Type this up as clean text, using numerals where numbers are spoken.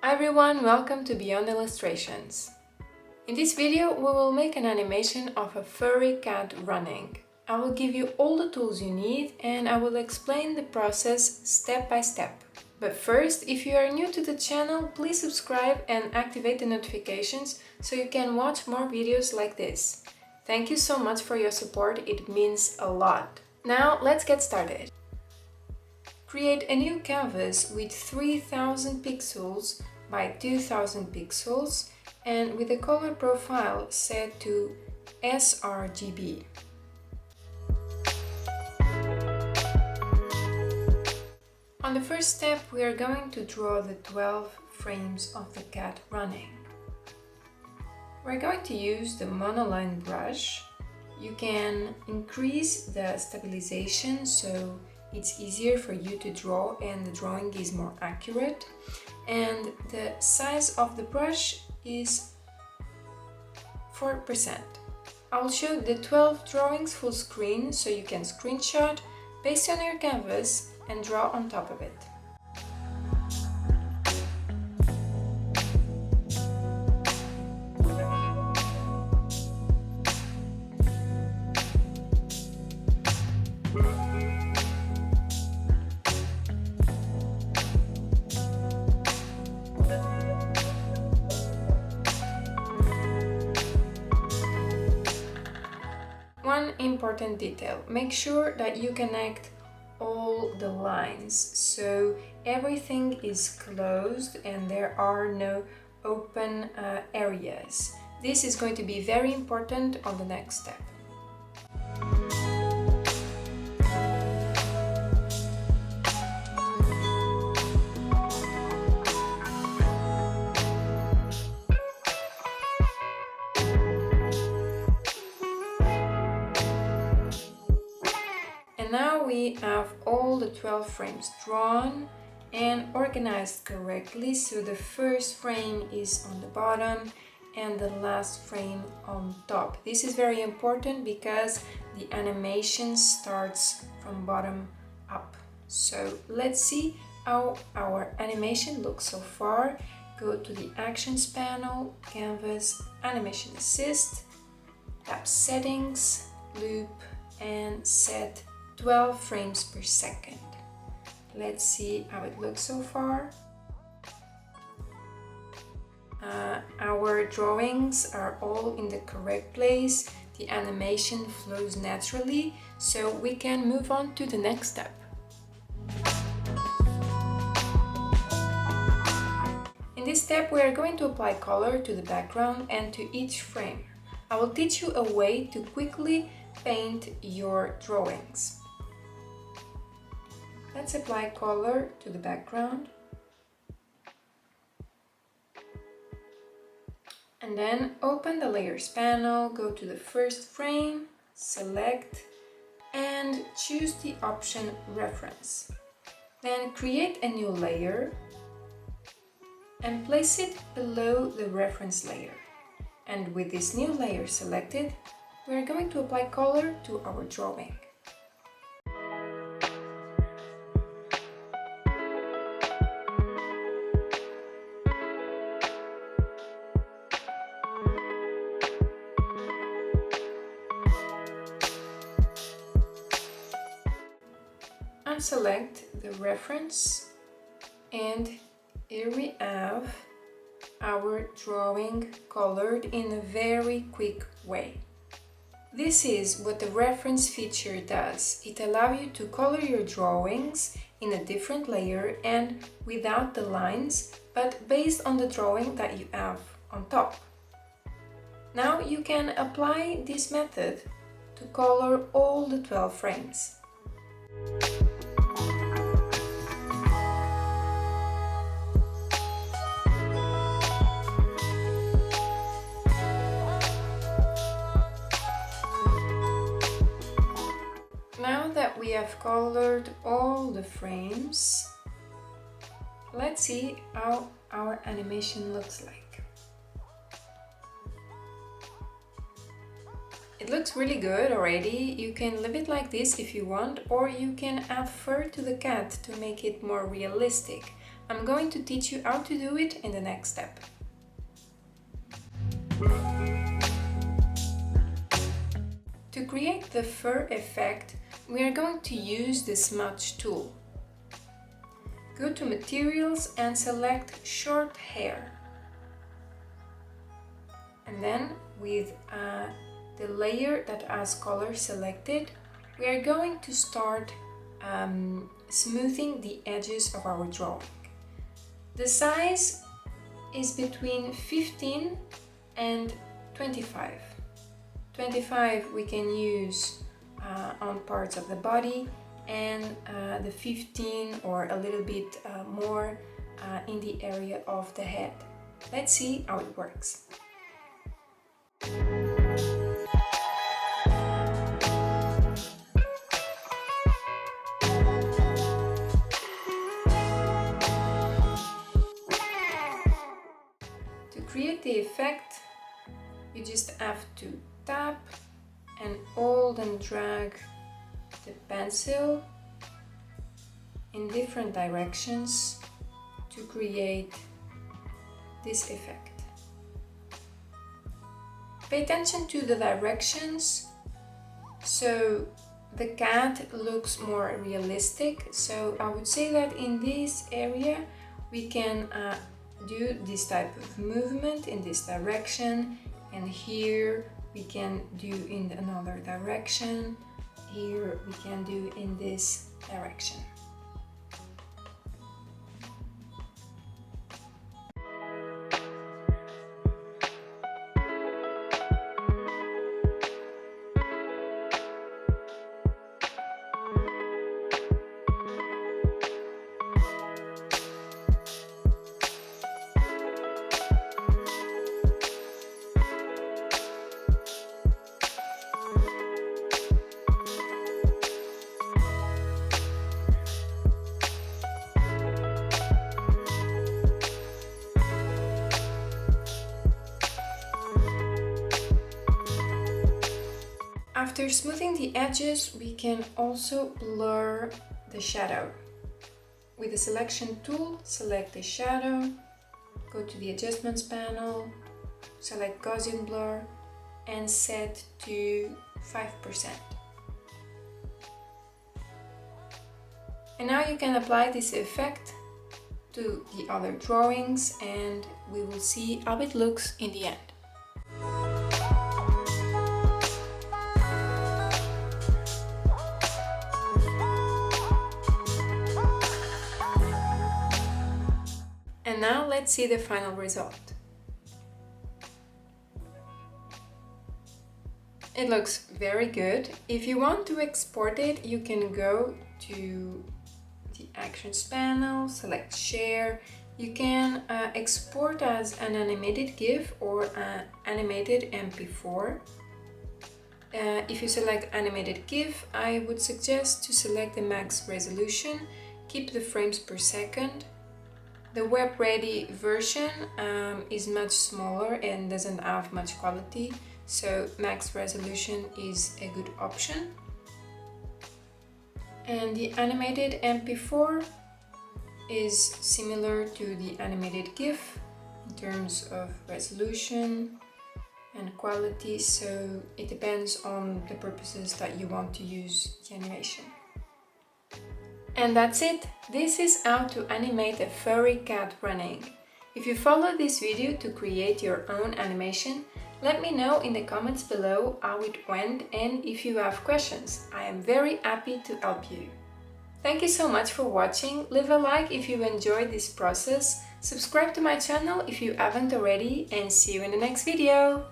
Hi everyone, welcome to Beyond Illustrations. In this video we will make an animation of a furry cat running. I will give you all the tools you need and I will explain the process step by step. But first, if you are new to the channel, please subscribe and activate the notifications so you can watch more videos like this. Thank you so much for your support, it means a lot. Now let's get started. Create a new canvas with 3000 pixels by 2000 pixels and with the color profile set to sRGB. On the first step, we are going to draw the 12 frames of the cat running. We're going to use the monoline brush. You can increase the stabilization so it's easier for you to draw and the drawing is more accurate. And the size of the brush is 4%. I'll show the 12 drawings full screen so you can screenshot, paste on your canvas and draw on top of it. One important detail, make sure that you connect all the lines so everything is closed and there are no open areas. This is going to be very important on the next step. And now we have all the 12 frames drawn and organized correctly, so the first frame is on the bottom and the last frame on top. This is very important because the animation starts from bottom up. So let's see how our animation looks so far. Go to the Actions panel, Canvas, Animation Assist, tap Settings, Loop and set 12 frames per second. Let's see how it looks so far. Our drawings are all in the correct place. The animation flows naturally, so we can move on to the next step. In this step, we are going to apply color to the background and to each frame. I will teach you a way to quickly paint your drawings. Let's apply color to the background. And then open the Layers panel, go to the first frame, select and choose the option Reference. Then create a new layer and place it below the reference layer. And with this new layer selected, we are going to apply color to our drawing. Unselect the reference and here we have our drawing colored in a very quick way. This is what the reference feature does. It allows you to color your drawings in a different layer and without the lines, but based on the drawing that you have on top. Now you can apply this method to color all the 12 frames. Now that we have colored all the frames, let's see how our animation looks like. It looks really good already. You can leave it like this if you want, or you can add fur to the cat to make it more realistic. I'm going to teach you how to do it in the next step. To create the fur effect, we are going to use the smudge tool. Go to Materials and select Short Hair. And then with the layer that has color selected, we are going to start smoothing the edges of our drawing. The size is between 15 and 25. 25 we can use on parts of the body, and the 15 or a little bit more in the area of the head. Let's see how it works. To create the effect, you just have to tap and hold and drag the pencil in different directions to create this effect. Pay attention to the directions so the cat looks more realistic. So I would say that in this area we can do this type of movement in this direction, and here we can do in another direction, here we can do in this direction. After smoothing the edges, we can also blur the shadow. With the selection tool, select the shadow, go to the adjustments panel, select Gaussian blur and set to 5%. And now you can apply this effect to the other drawings and we will see how it looks in the end. And now let's see the final result. It looks very good. If you want to export it, you can go to the Actions panel, select Share. You can export as an animated GIF or an animated MP4. If you select animated GIF, I would suggest to select the max resolution, keep the frames per second. The web-ready version is much smaller and doesn't have much quality, so max resolution is a good option. And the animated MP4 is similar to the animated GIF in terms of resolution and quality, so it depends on the purposes that you want to use the animation. And that's it! This is how to animate a furry cat running. If you follow this video to create your own animation, let me know in the comments below how it went and if you have questions. I am very happy to help you. Thank you so much for watching, leave a like if you enjoyed this process, subscribe to my channel if you haven't already, and see you in the next video!